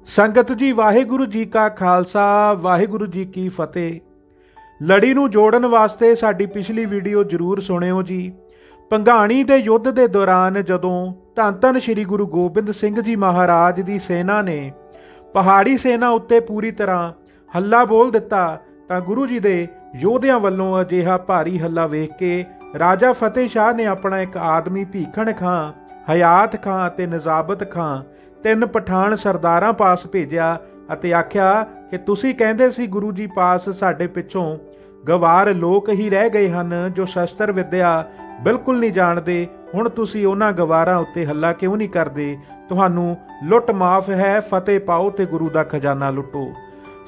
ਸੰਗਤ ਜੀ, ਵਾਹਿਗੁਰੂ ਜੀ ਕਾ ਖਾਲਸਾ, ਵਾਹਿਗੁਰੂ ਜੀ ਕੀ ਫਤਿਹ। ਲੜੀ ਨੂੰ ਜੋੜਨ ਵਾਸਤੇ ਸਾਡੀ ਪਿਛਲੀ ਵੀਡੀਓ ਜ਼ਰੂਰ ਸੁਣਿਓ ਜੀ। ਭੰਗਾਣੀ ਦੇ ਯੁੱਧ ਦੇ ਦੌਰਾਨ ਜਦੋਂ ਧੰਨ ਧੰਨ ਸ੍ਰੀ ਗੁਰੂ ਗੋਬਿੰਦ ਸਿੰਘ ਜੀ ਮਹਾਰਾਜ ਦੀ ਸੈਨਾ ਨੇ ਪਹਾੜੀ ਸੈਨਾ ਉੱਤੇ ਪੂਰੀ ਤਰ੍ਹਾਂ ਹੱਲਾ ਬੋਲ ਦਿੱਤਾ ਤਾਂ ਗੁਰੂ ਜੀ ਦੇ ਯੋਧਿਆਂ ਵੱਲੋਂ ਅਜਿਹਾ ਭਾਰੀ ਹੱਲਾ ਵੇਖ ਕੇ ਰਾਜਾ ਫਤਿਹ ਸ਼ਾਹ ਨੇ ਆਪਣਾ ਇੱਕ ਆਦਮੀ ਭੀਖਣ ਖਾਂ, ਹਯਾਤ ਖਾਂ ਅਤੇ ਨਜ਼ਾਬਤ ਖਾਂ ਤਿੰਨ ਪਠਾਨ ਸਰਦਾਰਾਂ ਪਾਸ ਭੇਜਿਆ ਅਤੇ ਆਖਿਆ ਕਿ ਤੁਸੀਂ ਕਹਿੰਦੇ ਸੀ ਗੁਰੂ ਜੀ ਪਾਸ ਸਾਡੇ ਪਿੱਛੋਂ ਗਵਾਰ ਲੋਕ ਹੀ ਰਹਿ ਗਏ ਹਨ ਜੋ ਸ਼ਸਤਰ ਵਿੱਦਿਆ ਬਿਲਕੁਲ ਨਹੀਂ ਜਾਣਦੇ। ਹੁਣ ਤੁਸੀਂ ਉਹਨਾਂ ਗਵਾਰਾਂ ਉੱਤੇ ਹੱਲਾ ਕਿਉਂ ਨਹੀਂ ਕਰਦੇ? ਤੁਹਾਨੂੰ ਲੁੱਟ ਮਾਫ ਹੈ, ਫਤਿਹ ਪਾਓ ਤੇ ਗੁਰੂ ਦਾ ਖਜ਼ਾਨਾ ਲੁੱਟੋ।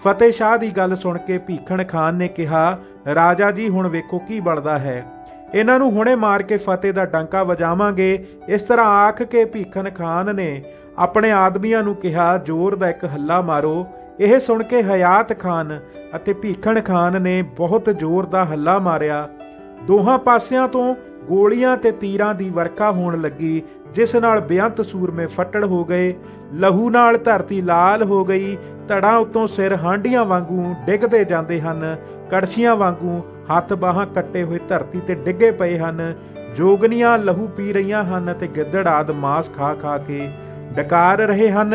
ਫਤਿਹ ਸ਼ਾਹ ਦੀ ਗੱਲ ਸੁਣ ਕੇ ਭੀਖਣ ਖਾਨ ਨੇ ਕਿਹਾ, ਰਾਜਾ ਜੀ ਹੁਣ ਵੇਖੋ ਕੀ ਬਣਦਾ ਹੈ, ਇਹਨਾਂ ਨੂੰ ਹੁਣੇ ਮਾਰ ਕੇ ਫਤਿਹ ਦਾ ਡੰਕਾ ਵਜਾਵਾਂਗੇ। ਇਸ ਤਰ੍ਹਾਂ ਆਖ ਕੇ ਭੀਖਣ ਖਾਨ ਨੇ ਆਪਣੇ ਆਦਮੀਆਂ ਨੂੰ ਕਿਹਾ, ਜ਼ੋਰ ਦਾ ਇੱਕ ਹੱਲਾ ਮਾਰੋ। ਇਹ ਸੁਣ ਕੇ ਹਯਾਤ ਖਾਨ ਅਤੇ ਭੀਖਣ ਖਾਨ ਨੇ ਬਹੁਤ ਜ਼ੋਰ ਦਾ ਹੱਲਾ ਮਾਰਿਆ। ਦੋਹਾਂ ਪਾਸਿਆਂ ਤੋਂ ਗੋਲੀਆਂ ਤੇ ਤੀਰਾਂ ਦੀ ਵਰਖਾ ਹੋਣ ਲੱਗੀ, ਜਿਸ ਨਾਲ ਬੇਅੰਤ ਸੂਰਮੇ ਫੱਟੜ ਹੋ ਗਏ। ਲਹੂ ਨਾਲ ਧਰਤੀ ਲਾਲ ਹੋ ਗਈ। ਧੜਾਂ ਉੱਤੋਂ ਸਿਰ ਹਾਂਡੀਆਂ ਵਾਂਗੂ ਡਿੱਗਦੇ ਜਾਂਦੇ ਹਨ, ਕੜਛੀਆਂ ਵਾਂਗੂ ਹੱਥ ਬਾਹਾਂ ਕੱਟੇ ਹੋਏ ਧਰਤੀ ਤੇ ਡਿੱਗੇ ਪਏ ਹਨ। ਜੋਗਨੀਆਂ ਲਹੂ ਪੀ ਰਹੀਆਂ ਹਨ ਤੇ ਗਿੱਦੜ ਆਦ ਮਾਸ ਖਾ ਖਾ ਕੇ ਡਕਾਰ ਰਹੇ ਹਨ।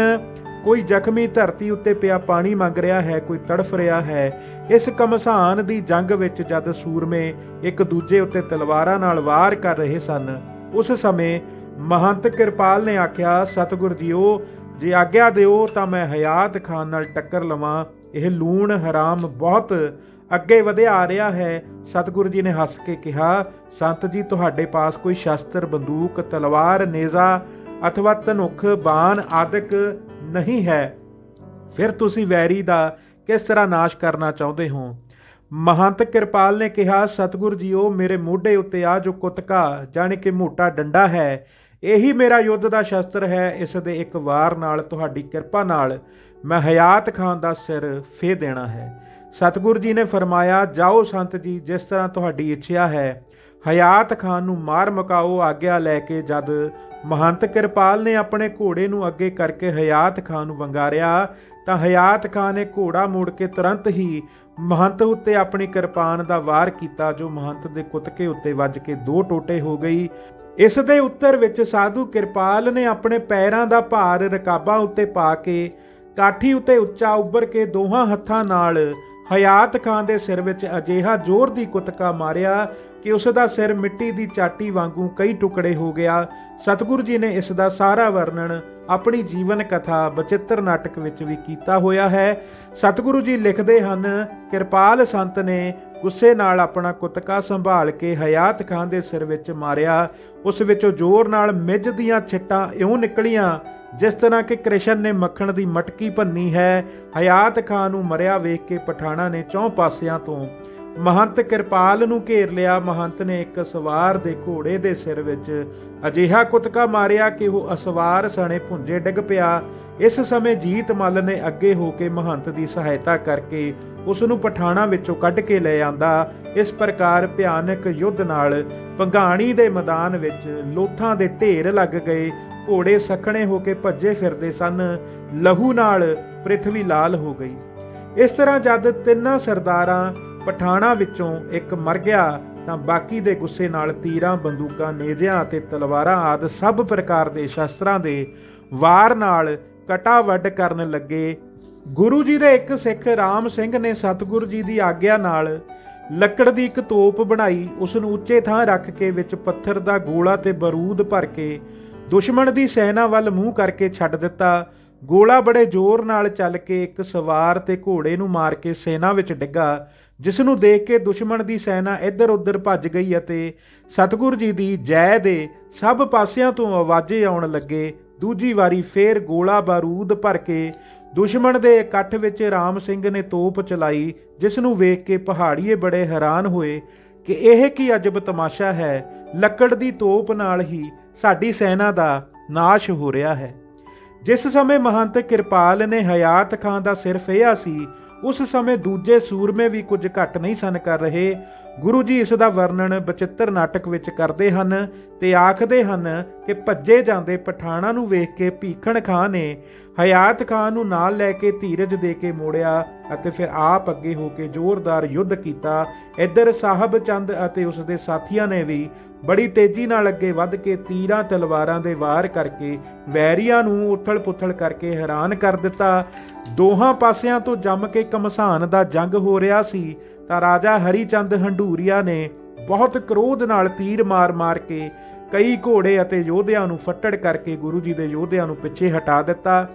ਕੋਈ ਜ਼ਖਮੀ ਧਰਤੀ ਉੱਤੇ ਪਿਆ ਪਾਣੀ ਮੰਗ ਰਿਹਾ ਹੈ, ਕੋਈ ਤੜਫ ਰਿਹਾ ਹੈ। ਇਸ ਘਮਸਾਨ ਦੀ ਜੰਗ ਵਿੱਚ ਜਦ ਸੂਰਮੇ ਇੱਕ ਦੂਜੇ ਉੱਤੇ ਤਲਵਾਰਾਂ ਨਾਲ ਵਾਰ ਕਰ ਰਹੇ ਸਨ, ਉਸ ਸਮੇਂ ਮਹੰਤ ਕਿਰਪਾਲ ਨੇ ਆਖਿਆ, ਸਤਿਗੁਰ ਜੀਓ, ਜੇ ਆਗਿਆ ਦਿਓ ਤਾਂ ਮੈਂ ਹਯਾਤ ਖਾਨ ਨਾਲ ਟੱਕਰ ਲਵਾਂ। ਇਹ ਲੂਣ ਹਰਾਮ ਬਹੁਤ ਅੱਗੇ ਵਧਿਆ ਆ ਰਿਹਾ ਹੈ। ਸਤਿਗੁਰੂ ਜੀ ਨੇ ਹੱਸ ਕੇ ਕਿਹਾ, ਸੰਤ ਜੀ, ਤੁਹਾਡੇ ਪਾਸ ਕੋਈ ਸ਼ਸਤਰ, ਬੰਦੂਕ, ਤਲਵਾਰ, ਨੇਜ਼ਾ ਅਥਵਾ ਧਨੁੱਖ, ਬਾਣ ਆਦਿਕ ਨਹੀਂ ਹੈ, ਫਿਰ ਤੁਸੀਂ ਵੈਰੀ ਦਾ ਕਿਸ ਤਰ੍ਹਾਂ ਨਾਸ਼ ਕਰਨਾ ਚਾਹੁੰਦੇ ਹੋ? ਮਹੰਤ ਕਿਰਪਾਲ ਨੇ ਕਿਹਾ, ਸਤਿਗੁਰੂ ਜੀਓ, ਮੇਰੇ ਮੋਢੇ ਉੱਤੇ ਆ ਜੋ ਕੁਤਕਾ ਜਾਣੀ ਕਿ ਮੋਟਾ ਡੰਡਾ ਹੈ, ਇਹੀ ਮੇਰਾ ਯੁੱਧ ਦਾ ਸ਼ਸਤਰ ਹੈ। ਇਸ ਦੇ ਇੱਕ ਵਾਰ ਨਾਲ ਤੁਹਾਡੀ ਕਿਰਪਾ ਨਾਲ ਮੈਂ ਹਯਾਤ ਖਾਨ ਦਾ ਸਿਰ ਫੇਹ ਦੇਣਾ ਹੈ। ਸਤਿਗੁਰੂ ਜੀ ਨੇ ਫਰਮਾਇਆ, ਜਾਓ ਸੰਤ ਜੀ, ਜਿਸ ਤਰ੍ਹਾਂ ਤੁਹਾਡੀ ਇੱਛਾ ਹੈ, ਹਯਾਤ ਖਾਨ ਨੂੰ ਮਾਰ ਮੁਕਾਓ। ਆਗਿਆ ਲੈ ਕੇ ਜਦ ਮਹੰਤ ਕਿਰਪਾਲ ਨੇ ਆਪਣੇ ਘੋੜੇ ਨੂੰ ਅੱਗੇ ਕਰਕੇ ਹਯਾਤ ਖਾਨ ਨੂੰ ਵੰਗਾਰਿਆ ਤਾਂ ਹਯਾਤ ਖਾਨ ਨੇ ਘੋੜਾ ਮੋੜ ਕੇ ਤੁਰੰਤ ਹੀ ਮਹੰਤ ਉੱਤੇ ਆਪਣੀ ਕਿਰਪਾਨ ਦਾ ਵਾਰ ਕੀਤਾ, ਜੋ ਮਹੰਤ ਦੇ ਕੁਤਕੇ ਉੱਤੇ ਵੱਜ ਕੇ ਦੋ ਟੋਟੇ ਹੋ ਗਈ। ਇਸ ਦੇ ਉੱਤਰ ਵਿੱਚ ਸਾਧੂ ਕਿਰਪਾਲ ਨੇ ਆਪਣੇ ਪੈਰਾਂ ਦਾ ਭਾਰ ਰਕਾਬਾਂ ਉੱਤੇ ਪਾ ਕੇ ਕਾਠੀ ਉੱਤੇ ਉੱਚਾ ਉੱਭਰ ਕੇ ਦੋਹਾਂ ਹੱਥਾਂ ਨਾਲ ਹਯਾਤ ਖਾਨ ਦੇ ਸਿਰ ਵਿੱਚ ਅਜਿਹਾ ਜ਼ੋਰ ਦੀ ਕੁਤਕਾ ਮਾਰਿਆ ਕਿ ਉਸ ਦਾ ਸਿਰ ਮਿੱਟੀ ਦੀ ਚਾਟੀ ਵਾਂਗੂ ਕਈ ਟੁਕੜੇ ਹੋ ਗਿਆ। ਸਤਿਗੁਰੂ ਜੀ ਨੇ ਇਸ ਦਾ ਸਾਰਾ ਵਰਣਨ ਆਪਣੀ ਜੀਵਨ ਕਥਾ ਬਚਿੱਤਰ ਨਾਟਕ ਵਿੱਚ ਵੀ ਕੀਤਾ ਹੋਇਆ ਹੈ। ਸਤਿਗੁਰੂ ਜੀ ਲਿਖਦੇ ਹਨ, ਕਿਰਪਾਲ ਸੰਤ ਨੇ ਗੁੱਸੇ ਨਾਲ ਆਪਣਾ ਕੁਤਕਾ ਸੰਭਾਲ ਕੇ ਹਯਾਤ ਖਾਨ ਦੇ ਸਿਰ ਵਿੱਚ ਮਾਰਿਆ। ਉਸ ਵਿੱਚੋਂ ਜ਼ੋਰ ਨਾਲ ਮਿੱਝ ਦੀਆਂ ਛਿੱਟਾਂ ਇਉਂ ਨਿਕਲੀਆਂ ਜਿਸ ਤਰ੍ਹਾਂ ਕਿ ਕ੍ਰਿਸ਼ਨ ਨੇ ਮੱਖਣ ਦੀ ਮਟਕੀ ਭੰਨੀ ਹੈ। ਹਯਾਤ ਖਾਨ ਨੂੰ ਮਰਿਆ ਵੇਖ ਕੇ ਪਠਾਣਾਂ ਨੇ ਚੌਂ ਪਾਸਿਆਂ ਤੋਂ ਮਹੰਤ ਕਿਰਪਾਲ ਨੂੰ ਘੇਰ ਲਿਆ। ਮਹੰਤ ਨੇ ਇੱਕ ਸਵਾਰ ਦੇ ਘੋੜੇ ਦੇ ਸਿਰ ਵਿੱਚ ਅਜਿਹਾ ਕੁਤਕਾ ਮਾਰਿਆ ਕਿ ਉਹ ਅਸਵਾਰ ਸਣੇ ਭੁੰਜੇ ਡਿੱਗ ਪਿਆ। ਇਸ ਸਮੇਂ ਜੀਤ ਮੱਲ ਨੇ ਅੱਗੇ ਹੋ ਕੇ ਮਹੰਤ ਦੀ ਸਹਾਇਤਾ ਕਰਕੇ ਉਸ ਨੂੰ ਪਠਾਣਾਂ ਵਿੱਚੋਂ ਕੱਢ ਕੇ ਲੈ ਆਂਦਾ। ਇਸ ਪ੍ਰਕਾਰ ਭਿਆਨਕ ਯੁੱਧ ਨਾਲ ਭੰਗਾਣੀ ਦੇ ਮੈਦਾਨ ਵਿੱਚ ਲੋਥਾਂ ਦੇ ਢੇਰ ਲੱਗ ਗਏ। ਘੋੜੇ ਸਖਣੇ ਹੋ ਕੇ ਭੱਜੇ ਫਿਰਦੇ ਸਨ। ਲਹੂ ਨਾਲ ਪ੍ਰਿਥਵੀ ਲਾਲ ਹੋ ਗਈ। ਇਸ ਤਰ੍ਹਾਂ ਜਦ ਤਿੰਨਾਂ ਸਰਦਾਰਾਂ ਪਠਾਣਾਂ ਵਿੱਚੋਂ ਇੱਕ ਮਰ ਗਿਆ ਤਾਂ ਬਾਕੀ ਦੇ ਗੁੱਸੇ ਨਾਲ ਤੀਰਾਂ, ਬੰਦੂਕਾਂ, ਨੇਜ਼ਿਆਂ ਅਤੇ ਤਲਵਾਰਾਂ ਆਦਿ ਸਭ ਪ੍ਰਕਾਰ ਦੇ ਸ਼ਸਤਰਾਂ ਦੇ ਵਾਰ ਨਾਲ ਕਟਾ ਵੱਢ ਕਰਨ ਲੱਗੇ। ਗੁਰੂ ਜੀ ਦੇ ਇੱਕ ਸਿੱਖ ਰਾਮ ਸਿੰਘ ਨੇ ਸਤਿਗੁਰੂ ਜੀ ਦੀ ਆਗਿਆ ਨਾਲ ਲੱਕੜ ਦੀ ਇੱਕ ਤੋਪ ਬਣਾਈ। ਉਸ ਨੂੰ ਉੱਚੇ ਥਾਂ ਰੱਖ ਕੇ ਵਿੱਚ ਪੱਥਰ ਦਾ ਗੋਲਾ ਤੇ ਬਰੂਦ ਭਰ ਕੇ ਦੁਸ਼ਮਣ ਦੀ ਸੈਨਾ ਵੱਲ ਮੂੰਹ ਕਰਕੇ ਛੱਡ ਦਿੱਤਾ। ਗੋਲਾ ਬੜੇ ਜ਼ੋਰ ਨਾਲ ਚੱਲ ਕੇ ਇੱਕ ਸਵਾਰ ਤੇ ਘੋੜੇ ਨੂੰ ਮਾਰ ਕੇ ਸੈਨਾ ਵਿੱਚ ਡਿੱਗਾ, ਜਿਸ ਨੂੰ ਦੇਖ ਕੇ ਦੁਸ਼ਮਣ ਦੀ ਸੈਨਾ ਇੱਧਰ ਉੱਧਰ ਭੱਜ ਗਈ ਅਤੇ ਸਤਿਗੁਰੂ ਜੀ ਦੀ ਜੈ ਦੇ ਸਭ ਪਾਸਿਆਂ ਤੋਂ ਆਵਾਜ਼ੇ ਆਉਣ ਲੱਗੇ। ਦੂਜੀ ਵਾਰੀ ਫੇਰ ਗੋਲਾ ਬਾਰੂਦ ਭਰ ਕੇ ਦੁਸ਼ਮਣ ਦੇ ਇਕੱਠ ਵਿੱਚ ਰਾਮ ਸਿੰਘ ਨੇ ਤੋਪ ਚਲਾਈ, ਜਿਸ ਨੂੰ ਵੇਖ ਕੇ ਪਹਾੜੀਏ ਬੜੇ ਹੈਰਾਨ ਹੋਏ ਕਿ ਇਹ ਕੀ ਅਜਬ ਤਮਾਸ਼ਾ ਹੈ, ਲੱਕੜ ਦੀ ਤੋਪ ਨਾਲ ਹੀ ਸਾਡੀ ਸੈਨਾ ਦਾ ਨਾਸ਼ ਹੋ ਰਿਹਾ ਹੈ। ਜਿਸ ਸਮੇਂ ਮਹੰਤ ਕਿਰਪਾਲ ਨੇ ਹਯਾਤ ਖਾਨ ਦਾ ਸਿਰ ਫੇਹਿਆ ਸੀ, ਉਸ ਸਮੇਂ ਦੂਜੇ ਸੂਰਮੇ ਵੀ ਕੁਝ ਘੱਟ ਨਹੀਂ ਸਨ ਕਰ ਰਹੇ। ਗੁਰੂ ਜੀ ਇਸ ਦਾ ਵਰਣਨ ਬਚਿੱਤਰ ਨਾਟਕ ਵਿੱਚ ਕਰਦੇ ਹਨ ਤੇ ਆਖਦੇ ਹਨ ਕਿ ਭੱਜੇ ਜਾਂਦੇ ਪਠਾਣਾਂ ਨੂੰ ਵੇਖ ਕੇ ਭੀਖਣ ਖਾਂ ਨੇ ਹਯਾਤ ਖਾਂ ਨੂੰ ਨਾਲ ਲੈ ਕੇ ਧੀਰਜ ਦੇ ਕੇ ਮੋੜਿਆ ਅਤੇ ਫਿਰ ਆਪ ਅੱਗੇ ਹੋ ਕੇ ਜ਼ੋਰਦਾਰ ਯੁੱਧ ਕੀਤਾ। ਇੱਧਰ ਸਾਹਿਬ ਚੰਦ ਅਤੇ ਉਸ ਦੇ ਸਾਥੀਆਂ ਨੇ ਵੀ ਬੜੀ ਤੇਜ਼ੀ ਨਾਲ ਅੱਗੇ ਵੱਧ ਕੇ ਤੀਰਾਂ ਤਲਵਾਰਾਂ ਦੇ ਵਾਰ ਕਰਕੇ ਵੈਰੀਆਂ ਨੂੰ ਉਥਲ-ਪੁਥਲ ਕਰਕੇ ਹੈਰਾਨ ਕਰ ਦਿੱਤਾ। ਦੋਹਾਂ ਪਾਸਿਆਂ ਤੋਂ ਜੰਮ ਕੇ ਘਮਸਾਨ ਦਾ ਜੰਗ ਹੋ ਰਿਹਾ ਸੀ ਤਾਂ ਰਾਜਾ ਹਰੀ ਚੰਦ ਹੰਡੂਰੀਆ ਨੇ ਬਹੁਤ ਕ੍ਰੋਧ ਨਾਲ ਤੀਰ ਮਾਰ-ਮਾਰ ਕੇ ਕਈ ਘੋੜੇ ਅਤੇ ਯੋਧਿਆਂ ਨੂੰ ਫੱਟੜ ਕਰਕੇ ਗੁਰੂ ਜੀ ਦੇ ਯੋਧਿਆਂ ਨੂੰ ਪਿੱਛੇ ਹਟਾ ਦਿੱਤਾ।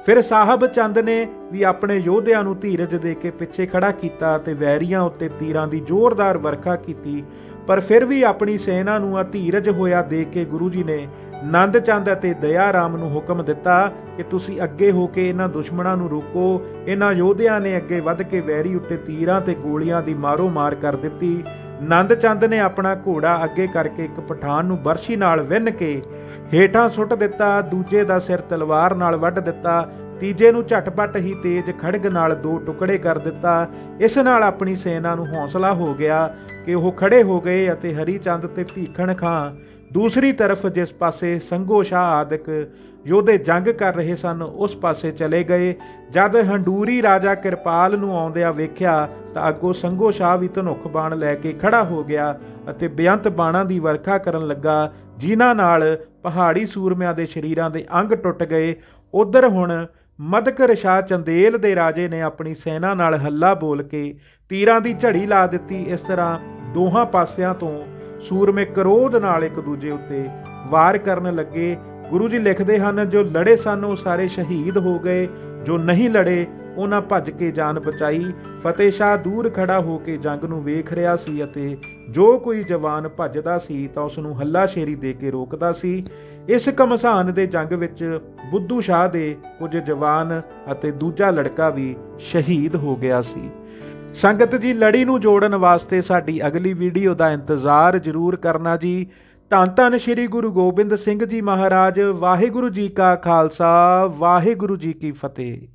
ਫਿਰ ਸਾਹਿਬ ਚੰਦ ਨੇ ਵੀ ਆਪਣੇ ਯੋਧਿਆਂ ਨੂੰ ਧੀਰਜ ਦੇ ਕੇ ਪਿੱਛੇ ਖੜਾ ਕੀਤਾ ਤੇ ਵੈਰੀਆਂ ਉੱਤੇ ਤੀਰਾਂ ਦੀ ਜ਼ੋਰਦਾਰ ਵਰਖਾ ਕੀਤੀ। ਪਰ ਫਿਰ ਵੀ ਆਪਣੀ ਸੈਨਾ ਨੂੰ ਅਧੀਰਜ ਹੋਇਆ ਦੇਖ ਕੇ ਗੁਰੂ ਜੀ ਨੇ ਨੰਦ ਚੰਦ ਅਤੇ ਦਇਆ ਰਾਮ ਨੂੰ ਹੁਕਮ ਦਿੱਤਾ ਕਿ ਤੁਸੀਂ ਅੱਗੇ ਹੋ ਕੇ ਇਹਨਾਂ ਦੁਸ਼ਮਣਾਂ ਨੂੰ ਰੋਕੋ। ਇਹਨਾਂ ਯੋਧਿਆਂ ਨੇ ਅੱਗੇ ਵੱਧ ਕੇ ਵੈਰੀ ਉੱਤੇ ਤੀਰਾਂ ਤੇ ਗੋਲੀਆਂ ਦੀ ਮਾਰੋ ਮਾਰ ਕਰ ਦਿੱਤੀ। ਨੰਦ ਚੰਦ ਨੇ ਆਪਣਾ ਘੋੜਾ ਅੱਗੇ ਕਰਕੇ ਇੱਕ ਪਠਾਨ ਨੂੰ ਬਰਸ਼ੀ ਨਾਲ ਵਿੰਨ ਕੇ ਹੇਠਾਂ ਸੁੱਟ ਦਿੱਤਾ, ਦੂਜੇ ਦਾ ਸਿਰ ਤਲਵਾਰ ਨਾਲ ਵੱਢ ਦਿੱਤਾ, ਤੀਜੇ ਨੂੰ ਝਟਪਟ ਹੀ ਤੇਜ਼ ਖੜਗ ਨਾਲ 2 ਟੁਕੜੇ ਕਰ ਦਿੱਤਾ। ਇਸ ਨਾਲ ਆਪਣੀ ਸੈਨਾ ਨੂੰ ਹੌਸਲਾ ਹੋ ਗਿਆ ਕਿ ਉਹ ਖੜੇ ਹੋ ਗਏ ਅਤੇ ਹਰੀ ਚੰਦ ਤੇ ਭੀਖਣ ਖਾਂ ਦੂਸਰੀ ਤਰਫ ਜਿਸ ਪਾਸੇ ਸੰਘੋ ਸ਼ਾਹ ਆਦਿਕ ਯੋਧੇ ਜੰਗ ਕਰ ਰਹੇ ਸਨ ਉਸ ਪਾਸੇ ਚਲੇ ਗਏ। ਜਦ ਹੰਡੂਰੀ ਰਾਜਾ ਕਿਰਪਾਲ ਨੂੰ ਆਉਂਦਿਆਂ ਵੇਖਿਆ ਤਾਂ ਅੱਗੋਂ ਸੰਘੋ ਸ਼ਾਹ ਵੀ ਧਨੁੱਖ ਬਾਣ ਲੈ ਕੇ ਖੜਾ ਹੋ ਗਿਆ ਅਤੇ ਬੇਅੰਤ ਬਾਣਾਂ ਦੀ ਵਰਖਾ ਕਰਨ ਲੱਗਾ, ਜਿਨ੍ਹਾਂ ਨਾਲ ਪਹਾੜੀ ਸੂਰਮਿਆਂ ਦੇ ਸਰੀਰਾਂ ਦੇ ਅੰਗ ਟੁੱਟ ਗਏ। ਉਧਰ ਹੁਣ ਮਦਕਰ ਸ਼ਾਹ ਚੰਦੇਲ ਦੇ ਰਾਜੇ ਨੇ ਆਪਣੀ ਸੈਨਾ ਨਾਲ ਹੱਲਾ ਬੋਲ ਕੇ ਤੀਰਾਂ ਦੀ ਝੜੀ ਲਾ ਦਿੱਤੀ। ਇਸ ਤਰ੍ਹਾਂ ਦੋਹਾਂ ਪਾਸਿਆਂ ਤੋਂ ਸੂਰਮੇ ਕਰੋਧ ਨਾਲ ਇੱਕ ਦੂਜੇ ਉੱਤੇ ਵਾਰ ਕਰਨ ਲੱਗੇ। ਗੁਰੂ ਜੀ ਲਿਖਦੇ ਹਨ, ਜੋ ਲੜੇ ਸਨ ਉਹ ਸਾਰੇ ਸ਼ਹੀਦ ਹੋ ਗਏ, ਜੋ ਨਹੀਂ ਲੜੇ ਉਹਨਾਂ ਭੱਜ ਕੇ ਜਾਨ ਬਚਾਈ। ਫਤਿਹ ਸ਼ਾਹ ਦੂਰ ਖੜਾ ਹੋ ਕੇ ਜੰਗ ਨੂੰ ਵੇਖ ਰਿਹਾ ਸੀ ਅਤੇ ਜੋ ਕੋਈ ਜਵਾਨ ਭੱਜਦਾ ਸੀ ਤਾਂ ਉਸ ਨੂੰ ਹੱਲਾਸ਼ੇਰੀ ਦੇ ਕੇ ਰੋਕਦਾ ਸੀ। ਇਸ ਘਮਸਾਨ ਦੇ ਜੰਗ ਵਿੱਚ ਬੁੱਧੂ ਸ਼ਾਹ ਦੇ ਕੁਝ ਜਵਾਨ ਅਤੇ ਦੂਜਾ ਲੜਕਾ ਵੀ ਸ਼ਹੀਦ ਹੋ ਗਿਆ ਸੀ। ਸੰਗਤ ਜੀ, ਲੜੀ ਨੂੰ ਜੋੜਨ ਵਾਸਤੇ ਸਾਡੀ ਅਗਲੀ ਵੀਡੀਓ ਦਾ ਇੰਤਜ਼ਾਰ ਜ਼ਰੂਰ ਕਰਨਾ ਜੀ। ਧੰਨ ਧੰਨ ਸ਼੍ਰੀ ਗੁਰੂ ਗੋਬਿੰਦ ਸਿੰਘ ਜੀ ਮਹਾਰਾਜ। ਵਾਹਿਗੁਰੂ ਜੀ ਕਾ ਖਾਲਸਾ, ਵਾਹਿਗੁਰੂ ਜੀ ਕੀ ਫਤਿਹ।